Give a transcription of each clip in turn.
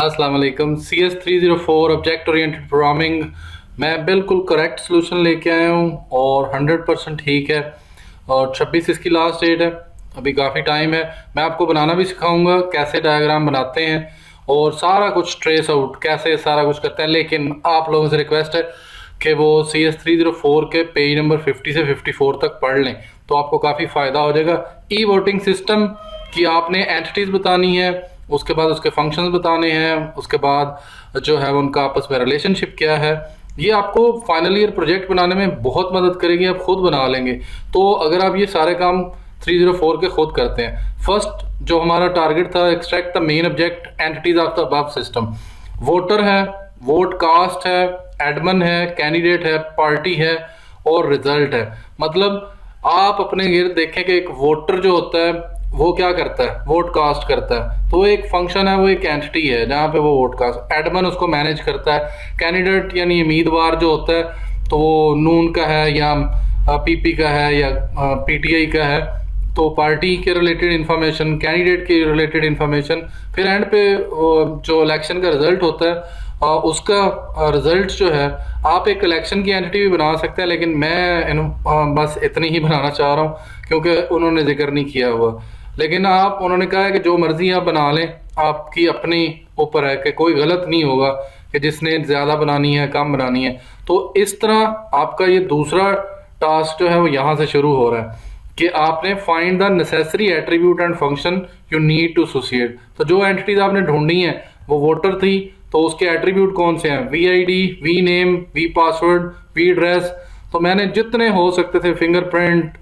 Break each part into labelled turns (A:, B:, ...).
A: अस्सलाम वालेकुम। CS304 object oriented programming मैं बिल्कुल करेक्ट सोल्यूशन लेके आया हूँ और 100% ठीक है। और 26 इसकी लास्ट डेट है, अभी काफ़ी टाइम है। मैं आपको बनाना भी सिखाऊंगा कैसे डायग्राम बनाते हैं और सारा कुछ ट्रेस आउट कैसे सारा कुछ करते हैं। लेकिन आप लोगों से रिक्वेस्ट है कि वो CS304 के पेज नंबर 50 से 54 तक पढ़ लें, तो आपको काफ़ी फ़ायदा हो जाएगा। ई वोटिंग सिस्टम की आपने एंटिटीज़ बतानी है, उसके बाद उसके फंक्शंस बताने हैं, उसके बाद जो है उनका आपस में रिलेशनशिप क्या है। ये आपको फाइनल ईयर प्रोजेक्ट बनाने में बहुत मदद करेगी, आप खुद बना लेंगे। तो अगर आप ये सारे काम 304 के खुद करते हैं। फर्स्ट जो हमारा टारगेट था, extract the main object entities of the above system. Voter है, वोट कास्ट है, एडमन है, कैंडिडेट है, पार्टी है और रिजल्ट है। मतलब आप अपने गिर्द देखें कि एक वोटर जो होता है वो क्या करता है, वोट कास्ट करता है। तो एक फंक्शन है, वो एक एंटिटी है जहाँ पे वो वोट कास्ट, एडमन उसको मैनेज करता है। कैंडिडेट यानी उम्मीदवार जो होता है, तो वो नून का है या पीपी का है या पीटीआई का है, तो पार्टी के रिलेटेड इन्फॉर्मेशन, कैंडिडेट के रिलेटेड इन्फॉर्मेशन। फिर एंड पे जो इलेक्शन का रिजल्ट होता है उसका रिजल्ट जो है, आप एक इलेक्शन की एंटिटी भी बना सकते हैं, लेकिन मैं बस इतनी ही बनाना चाह रहा हूँ क्योंकि उन्होंने जिक्र नहीं किया हुआ। लेकिन उन्होंने कहा है कि जो मर्जी आप बना लें, आपकी अपनी ऊपर है कि कोई गलत नहीं होगा कि जिसने ज़्यादा बनानी है कम बनानी है। तो इस तरह आपका ये दूसरा टास्क जो है वो यहाँ से शुरू हो रहा है कि आपने find the necessary attribute and function you need to associate. तो जो एंटिटीज आपने ढूंढी हैं वो वोटर थी, तो उसके एट्रीब्यूट कौन से हैं, VID, V name, V password, V address. तो मैंने जितने हो सकते थे, fingerprint,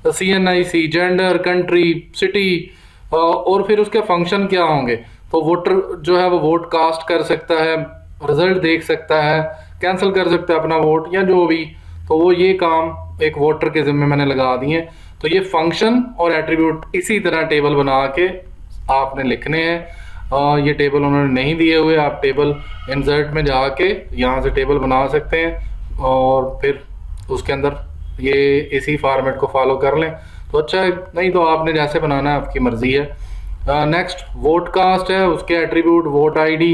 A: CNIC, gender, country, city, और फिर उसके फंक्शन क्या होंगे। तो वोटर जो है वो वोट कास्ट कर सकता है, रिजल्ट देख सकता है, कैंसिल कर सकता है अपना वोट या जो भी। तो वो ये काम एक वोटर के जिम्मे मैंने लगा दिए। तो ये फंक्शन और एट्रीब्यूट इसी तरह टेबल बना के आपने लिखने हैं। ये टेबल उन्होंने नहीं दिए हुए, आप टेबल इंसर्ट में जाके यहाँ से टेबल बना सकते हैं और फिर उसके अंदर ये इसी फॉर्मेट को फॉलो कर लें तो अच्छा है, नहीं तो आपने जैसे बनाना है आपकी मर्जी है। नेक्स्ट वोट कास्ट है, उसके एट्रीब्यूट वोट ID,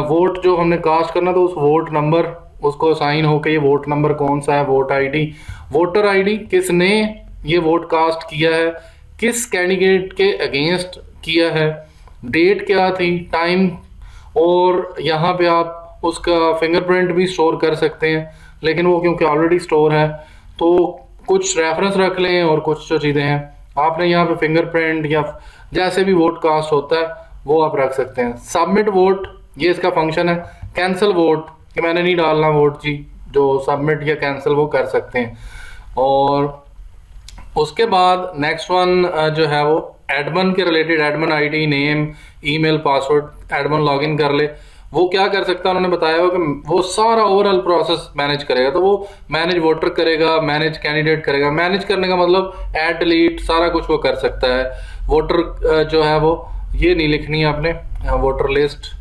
A: वोट जो हमने कास्ट करना तो उस वोट नंबर उसको असाइन होकर ये वोट नंबर कौन सा है, वोट ID, वोटर ID किसने ये वोट कास्ट किया है, किस कैंडिडेट के अगेंस्ट किया है, डेट क्या थी, टाइम, और यहाँ पे आप उसका फिंगरप्रिंट भी स्टोर कर सकते हैं। लेकिन वो क्योंकि ऑलरेडी स्टोर है तो कुछ रेफरेंस रख लें और कुछ जो चीज़ें हैं आपने यहाँ पे फिंगरप्रिंट या जैसे भी वोट कास्ट होता है वो आप रख सकते हैं। सबमिट वोट ये इसका फंक्शन है। कैंसिल वोट कि मैंने नहीं डालना वोट जी, जो सबमिट या कैंसिल वो कर सकते हैं। और उसके बाद नेक्स्ट वन जो है वो एडमन के related, Edmund ID, name, email, password, Edmund login कर ले। वो क्या कर सकता है, उन्होंने बताया हो कि वो सारा ओवरऑल प्रोसेस मैनेज करेगा। तो वो मैनेज वोटर करेगा, मैनेज कैंडिडेट करेगा। मैनेज करने का मतलब ऐड डिलीट सारा कुछ वो कर सकता है। वोटर जो है वो ये नहीं लिखनी है आपने, वोटर लिस्ट,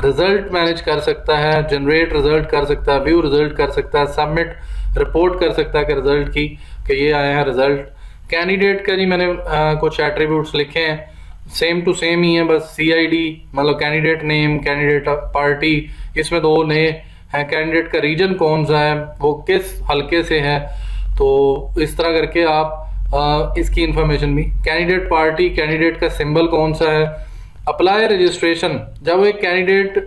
A: रिजल्ट मैनेज कर सकता है, जनरेट रिजल्ट कर सकता है, व्यू रिजल्ट कर सकता है, सबमिट रिपोर्ट कर सकता है कि रिजल्ट की कि ये आया है रिजल्ट। कैंडिडेट का जी मैंने कुछ एट्रीब्यूट्स लिखे हैं, सेम टू सेम ही है, बस CID मतलब कैंडिडेट नेम, कैंडिडेट पार्टी, इसमें दो नए हैं। कैंडिडेट का रीजन कौन सा है, वो किस हल्के से है, तो इस तरह करके आप इसकी इंफॉर्मेशन भी। कैंडिडेट पार्टी, कैंडिडेट का सिंबल कौन सा है। अप्लाई रजिस्ट्रेशन, जब एक कैंडिडेट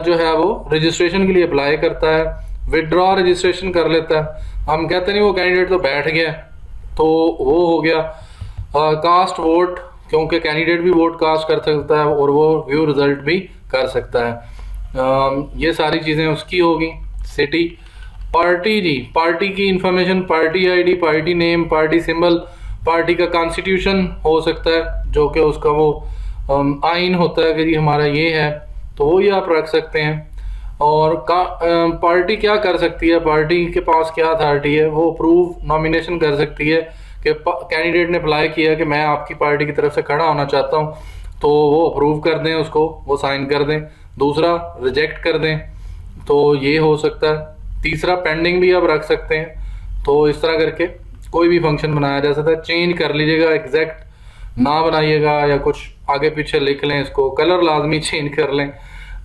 A: जो है वो रजिस्ट्रेशन के लिए अप्लाई करता है, विदड्रॉ रजिस्ट्रेशन कर लेता है, हम कहते नहीं वो कैंडिडेट तो बैठ गया, तो वो हो गया। कास्ट वोट, क्योंकि कैंडिडेट भी वोट कास्ट कर सकता है और वो व्यू रिजल्ट भी कर सकता है। ये सारी चीज़ें उसकी होगी। सिटी, पार्टी जी, पार्टी की information, party ID, party name, party symbol, party का कॉन्स्टिट्यूशन हो सकता है जो कि उसका वो आइन होता है कि जी हमारा ये है, तो वो ही आप रख सकते हैं। और पार्टी क्या कर सकती है, पार्टी के पास क्या अथॉरिटी है, वो अप्रूव नॉमिनेशन कर सकती है कि कैंडिडेट ने अप्लाई किया कि मैं आपकी पार्टी की तरफ से खड़ा होना चाहता हूँ, तो वो अप्रूव कर दें उसको, वो साइन कर दें। दूसरा रिजेक्ट कर दें, तो ये हो सकता है। तीसरा पेंडिंग भी आप रख सकते हैं। तो इस तरह करके कोई भी फंक्शन बनाया जा सकता है। चेंज कर लीजिएगा, एग्जैक्ट ना बनाइएगा या कुछ आगे पीछे लिख लें, इसको कलर लाजमी चेंज कर लें।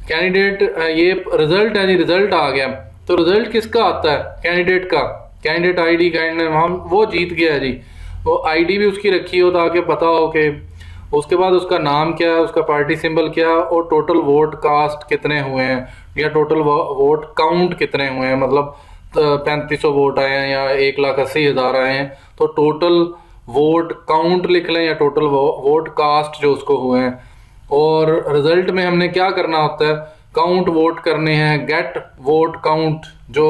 A: कैंडिडेट ये रिजल्ट है जी, रिजल्ट आ गया। तो रिजल्ट किसका आता है? कैंडिडेट का। कैंडिडेट आईडी कैंडिडेट हम वो जीत गया है जी। वो आईडी भी उसकी रखी हो ताकि पता हो कि उसके बाद उसका नाम क्या है, उसका पार्टी सिंबल क्या है, और टोटल वोट कास्ट कितने हुए हैं या टोटल वोट काउंट कितने हुए हैं, मतलब 3500 वोट आए हैं या 1,80,000 आए हैं। तो टोटल वोट काउंट लिख लें या टोटल वोट कास्ट जो उसको हुए हैं। और रिजल्ट में हमने क्या करना होता है? काउंट वोट करने हैं, गेट वोट काउंट। जो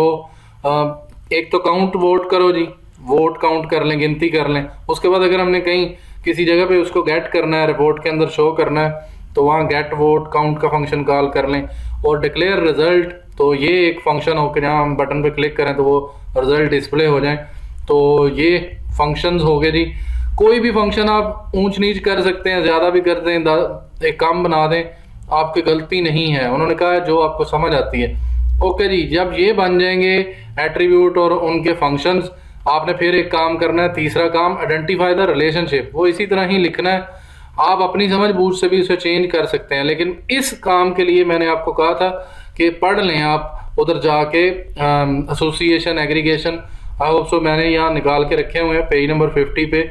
A: एक तो काउंट वोट करो जी, वोट काउंट कर लें, गिनती कर लें। उसके बाद अगर हमने कहीं किसी जगह पे उसको गेट करना है, रिपोर्ट के अंदर शो करना है, तो वहाँ गेट वोट काउंट का फंक्शन कॉल कर लें। और डिक्लेयर रिजल्ट, तो ये एक फंक्शन हो कि जहाँ हम बटन पे क्लिक करें तो वो रिजल्ट डिस्प्ले हो जाए। तो ये फंक्शंस हो गए जी। कोई भी फंक्शन आप ऊंच नीच कर सकते हैं, ज़्यादा भी कर दें, एक कम बना दें, आपकी गलती नहीं है। उन्होंने कहा है जो आपको समझ आती है। ओके जी, जब ये बन जाएंगे एट्रीब्यूट और उनके फंक्शंस, आपने फिर एक काम करना है, तीसरा काम, आइडेंटिफाई द रिलेशनशिप। वो इसी तरह ही लिखना है, आप अपनी समझ बूझ से भी उसे चेंज कर सकते हैं। लेकिन इस काम के लिए मैंने आपको कहा था कि पढ़ लें आप उधर जाके association aggregation. I hope so मैंने यहाँ निकाल के रखे हुए हैं पेज नंबर 50 पे।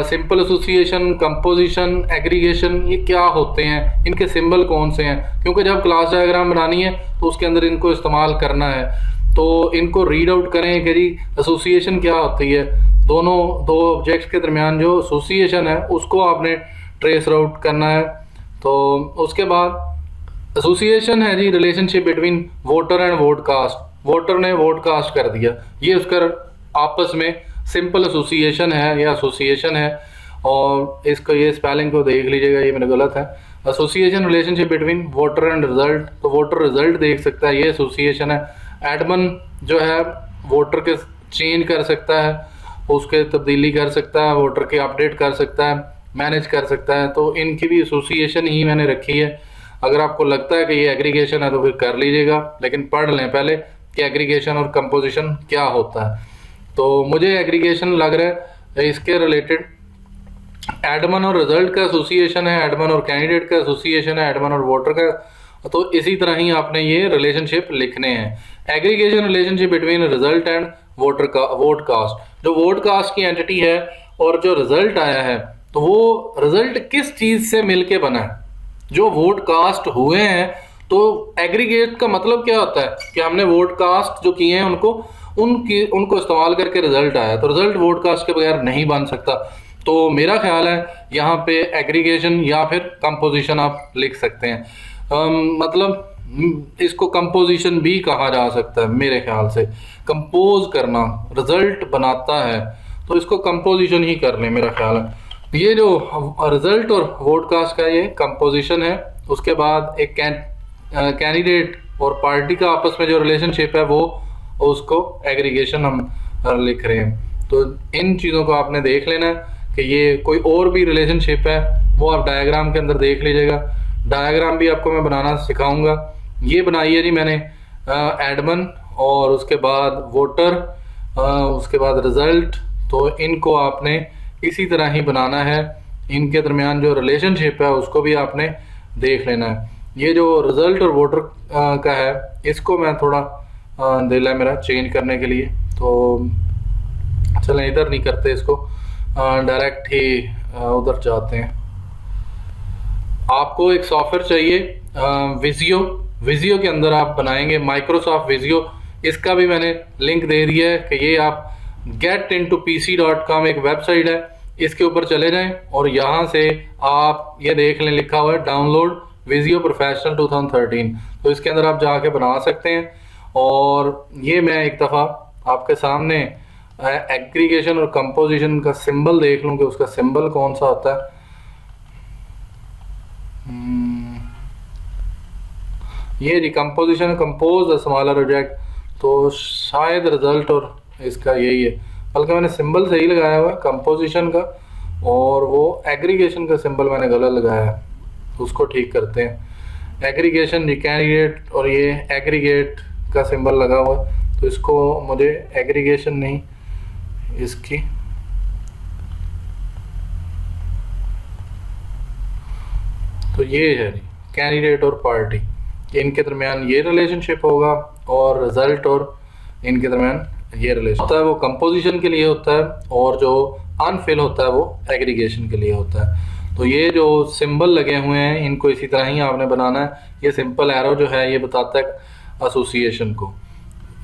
A: सिंपल एसोसिएशन, कंपोजिशन, एग्रीगेशन, ये क्या होते हैं, इनके सिंबल कौन से हैं, क्योंकि जब क्लास डायग्राम बनानी है तो उसके अंदर इनको इस्तेमाल करना है। तो इनको रीड आउट करें कि जी एसोसिएशन क्या होती है। दो ऑब्जेक्ट्स के दरमियान जो एसोसिएशन है उसको आपने ट्रेस आउट करना है। तो उसके बाद एसोसिएशन है जी relationship between voter and vote cast. Voter ने वोट कास्ट कर दिया, ये उसका आपस में सिंपल एसोसिएशन है या एसोसिएशन है। और इसको ये स्पेलिंग को देख लीजिएगा, ये मेरा गलत है। Association relationship between voter and result, तो वोटर रिजल्ट देख सकता है, ये एसोसिएशन है। एडमन जो है वोटर के चेंज कर सकता है, उसके तब्दीली कर सकता है, वोटर की अपडेट कर सकता है, मैनेज कर सकता है। तो इनकी भी एसोसिएशन ही मैंने रखी है। अगर आपको लगता है कि ये एग्रीगेशन है तो फिर कर लीजिएगा, लेकिन पढ़ लें पहले कि एग्रीगेशन और कंपोजिशन क्या होता है। तो मुझे एग्रीगेशन लग रहा है इसके रिलेटेड एडमन और रिजल्ट का एसोसिएशन है, एडमन और कैंडिडेट का एसोसिएशन है, एडमन और वोटर का। तो इसी तरह ही आपने ये रिलेशनशिप लिखने हैं। Aggregation relationship between result and voter का वोट कास्ट। जो वोट कास्ट की एंटिटी है और जो रिजल्ट आया है, तो वो रिजल्ट किस चीज से मिलके बना है? जो वोट कास्ट हुए हैं। तो एग्रीगेट का मतलब क्या होता है कि हमने वोट कास्ट जो किए हैं उनको इस्तेमाल करके रिजल्ट आया। तो रिजल्ट वोट कास्ट के बगैर नहीं बन सकता। तो मेरा ख्याल है यहाँ पे एग्रीगेशन या फिर कंपोजिशन आप लिख सकते हैं। मतलब इसको कंपोजिशन भी कहा जा सकता है मेरे ख्याल से। कंपोज करना, रिजल्ट बनाता है, तो इसको कंपोजिशन ही कर लें मेरा ख्याल है। ये जो रिजल्ट और वोट कास्ट का ये कंपोजिशन है। उसके बाद एक कैंडिडेट और पार्टी का आपस में जो रिलेशनशिप है वो उसको एग्रीगेशन हम लिख रहे हैं। तो इन चीज़ों को आपने देख लेना है कि ये कोई और भी रिलेशनशिप है वो आप डायग्राम के अंदर देख लीजिएगा। डायग्राम भी आपको मैं बनाना सिखाऊंगा। ये बनाई है जी मैंने एडमन और उसके बाद वोटर, उसके बाद रिजल्ट। तो इनको आपने इसी तरह ही बनाना है। इनके दरमियान जो रिलेशनशिप है उसको भी आपने देख लेना है। ये जो रिजल्ट और वोटर का है इसको मैं थोड़ा दिल है मेरा चेंज करने के लिए। तो चलें इधर नहीं करते इसको, डायरेक्ट ही उधर जाते हैं। आपको एक सॉफ्टवेयर चाहिए विजियो। विजियो के अंदर आप बनाएंगे माइक्रोसॉफ्ट विजियो। इसका भी मैंने लिंक दे दिया है कि ये आप getintopc.com एक वेबसाइट है, इसके ऊपर चले जाएं और यहाँ से आप ये देख लें, लिखा हुआ है डाउनलोड विजियो प्रोफेशनल 2013। तो इसके अंदर आप जाके बना सकते हैं। और ये मैं एक दफ़ा आपके सामने एग्रीगेशन और कंपोजिशन का सिंबल देख लूँ कि उसका सिंबल कौन सा होता है। ये जी composition, compose the smaller object. तो शायद रिजल्ट और इसका यही है, बल्कि मैंने सिंबल सही लगाया हुआ है कंपोजिशन का, और वो एग्रीगेशन का सिंबल मैंने गलत लगाया है। उसको ठीक करते हैं। एग्रीगेशन कैंडिडेट और ये एग्रीगेट का सिंबल लगा हुआ है, तो इसको मुझे एग्रीगेशन नहीं, इसकी तो ये है कैंडिडेट और पार्टी, इनके दरमियान ये रिलेशनशिप होगा और रिजल्ट और इनके दरमियान ये रिलेशन होता है, वो कंपोजिशन के लिए होता है, और जो अनफिल होता है वो एग्रीगेशन के लिए होता है। तो ये जो सिंबल लगे हुए हैं इनको इसी तरह ही आपने बनाना है। ये सिंपल एरो जो है ये बताता है एसोसिएशन को।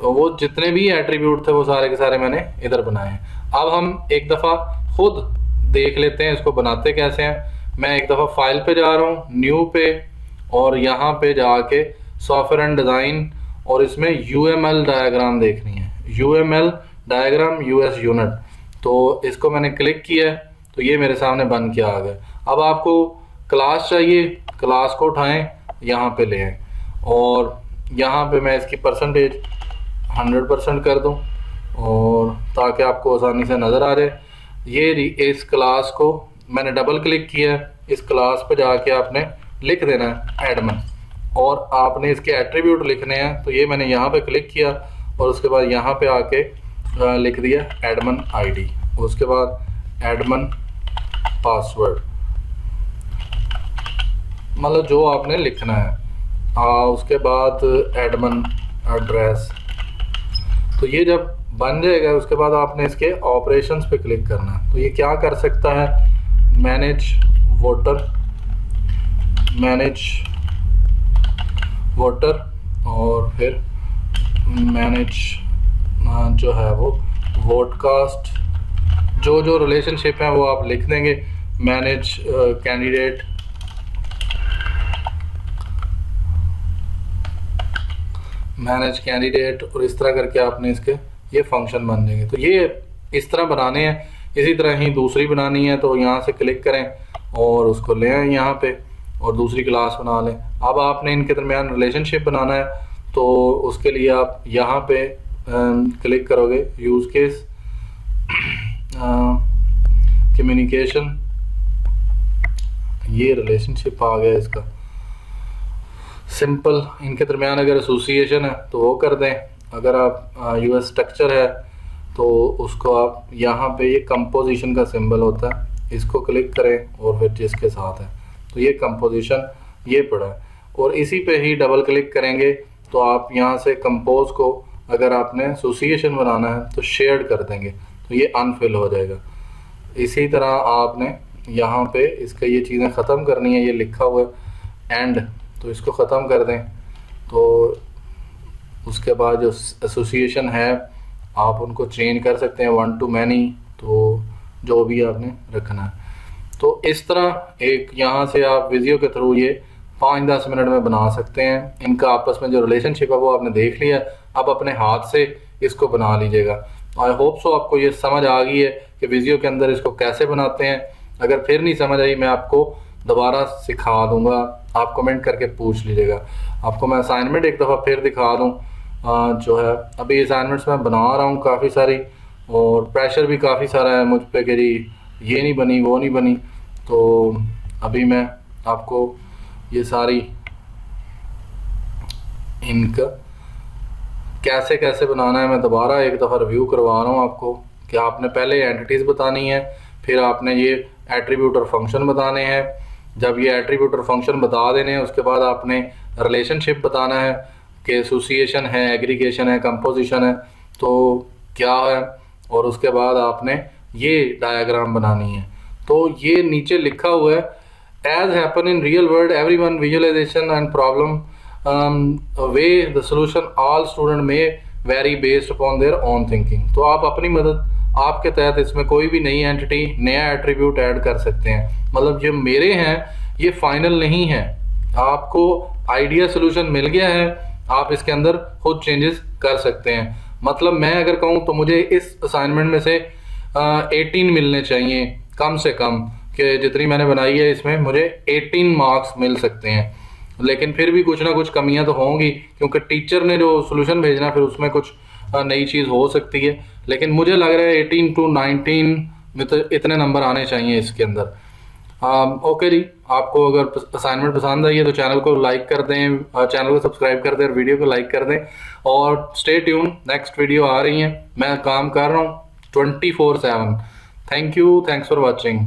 A: तो वो जितने भी एट्रीब्यूट थे वो सारे के सारे मैंने इधर बनाए हैं। अब हम एक दफ़ा खुद देख लेते हैं इसको बनाते कैसे हैं। मैं एक दफ़ा फाइल पे जा रहा हूँ, न्यू पे, और यहाँ पे जाके सॉफ्टवेयर एंड डिज़ाइन, और इसमें UML डायग्राम देखनी है, UML डायग्राम US यूनिट। तो इसको मैंने क्लिक किया है तो ये मेरे सामने बन के आ गया। अब आपको क्लास चाहिए, क्लास को उठाएं, यहाँ पे ले आएं, और यहाँ पे मैं इसकी परसेंटेज 100% कर दूँ, और ताकि आपको आसानी से नज़र आ जाए। ये इस क्लास को मैंने डबल क्लिक किया है, इस क्लास पे जाके आपने लिख देना है एडमिन, और आपने इसके एट्रीब्यूट लिखने हैं। तो ये मैंने यहाँ पे क्लिक किया और उसके बाद यहाँ पे आके लिख दिया एडमिन ID, उसके बाद एडमिन पासवर्ड, मतलब जो आपने लिखना है, उसके बाद एडमिन एड्रेस। तो ये जब बन जाएगा उसके बाद आपने इसके ऑपरेशंस पे क्लिक करना है। तो ये क्या कर सकता है, मैनेज वोटर, और फिर मैनेज जो है वो वोटकास्ट, जो रिलेशनशिप है वो आप लिख देंगे, मैनेज कैंडिडेट, और इस तरह करके आपने इसके ये फंक्शन बन जाएंगे। तो ये इस तरह बनाने हैं। इसी तरह ही दूसरी बनानी है तो यहाँ से क्लिक करें और उसको ले आएं यहाँ पे, और दूसरी क्लास बना लें। अब आपने इनके दरमियान रिलेशनशिप बनाना है, तो उसके लिए आप यहाँ पे क्लिक करोगे, यूज़ केस, कम्युनिकेशन, ये रिलेशनशिप आ गया इसका सिंपल। इनके दरमियान अगर एसोसिएशन है तो वो कर दें, अगर आप US स्ट्रक्चर है तो उसको आप यहाँ पे, ये कंपोजिशन का सिंबल होता है, इसको क्लिक करें और फिर जिसके साथ है, तो ये कंपोजिशन ये पड़ा है, और इसी पे ही डबल क्लिक करेंगे तो आप यहाँ से कंपोज को, अगर आपने एसोसिएशन बनाना है तो शेयर्ड कर देंगे, तो ये अनफिल हो जाएगा। इसी तरह आपने यहाँ पे इसका ये चीज़ें ख़त्म करनी है, ये लिखा हुआ है एंड, तो इसको ख़त्म कर दें। तो उसके बाद जो एसोसिएशन है आप उनको चेंज कर सकते हैं 1 to many, तो जो भी आपने रखना है। तो इस तरह एक यहाँ से आप विजियो के थ्रू ये 5-10 मिनट में बना सकते हैं। इनका आपस में जो रिलेशनशिप है वो आपने देख लिया, अब अपने हाथ से इसको बना लीजिएगा। आई होप सो आपको ये समझ आ गई है कि विजियो के अंदर इसको कैसे बनाते हैं। अगर फिर नहीं समझ आई मैं आपको दोबारा सिखा दूंगा, आप कमेंट करके पूछ लीजिएगा। आपको मैं असाइनमेंट एक दफ़ा फिर दिखा दूं, जो है अभी असाइनमेंट्स मैं बना रहा हूँ काफ़ी सारी, और प्रेशर भी काफ़ी सारा है मुझ पे कि जी ये नहीं बनी वो नहीं बनी। तो अभी मैं आपको ये सारी इनका कैसे कैसे बनाना है मैं दोबारा एक दफ़ा रिव्यू करवा रहा हूँ आपको, कि आपने पहले एंटिटीज़ बतानी है, फिर आपने ये एट्रीब्यूट और फंक्शन बताने हैं। जब ये एट्रीब्यूट और फंक्शन बता देने हैं उसके बाद आपने रिलेशनशिप बताना है कि एसोसिएशन है, एग्रीगेशन है, कंपोजिशन है, तो क्या है, और उसके बाद आपने ये डायग्राम बनानी है। तो ये नीचे लिखा हुआ है, as happen in real world everyone visualization and problem way the solution all student में very based upon their own thinking. तो आप अपनी मदद आपके तहत इसमें कोई भी नई एंटिटी, नया एट्रीब्यूट ऐड कर सकते हैं। मतलब जो मेरे हैं ये फाइनल नहीं है, आपको आइडिया सोल्यूशन मिल गया है, आप इसके अंदर खुद चेंजेस कर सकते हैं। मतलब मैं अगर कहूँ तो मुझे इस असाइनमेंट में से 18 मिलने चाहिए कम से कम, कि जितनी मैंने बनाई है इसमें मुझे 18 मार्क्स मिल सकते हैं। लेकिन फिर भी कुछ ना कुछ कमियां तो होंगी, क्योंकि टीचर ने जो सोल्यूशन भेजना फिर उसमें कुछ नई चीज़ हो सकती है। लेकिन मुझे लग रहा है 18 to 19 में तो इतने नंबर आने चाहिए इसके अंदर। ओके जी, आपको अगर असाइनमेंट पसंद आई है तो चैनल को लाइक कर दें, चैनल को सब्सक्राइब कर दें और वीडियो को लाइक कर दें, और स्टे ट्यून, नेक्स्ट वीडियो आ रही है। मैं काम कर रहा हूँ 24/7। Thank you, thanks for watching.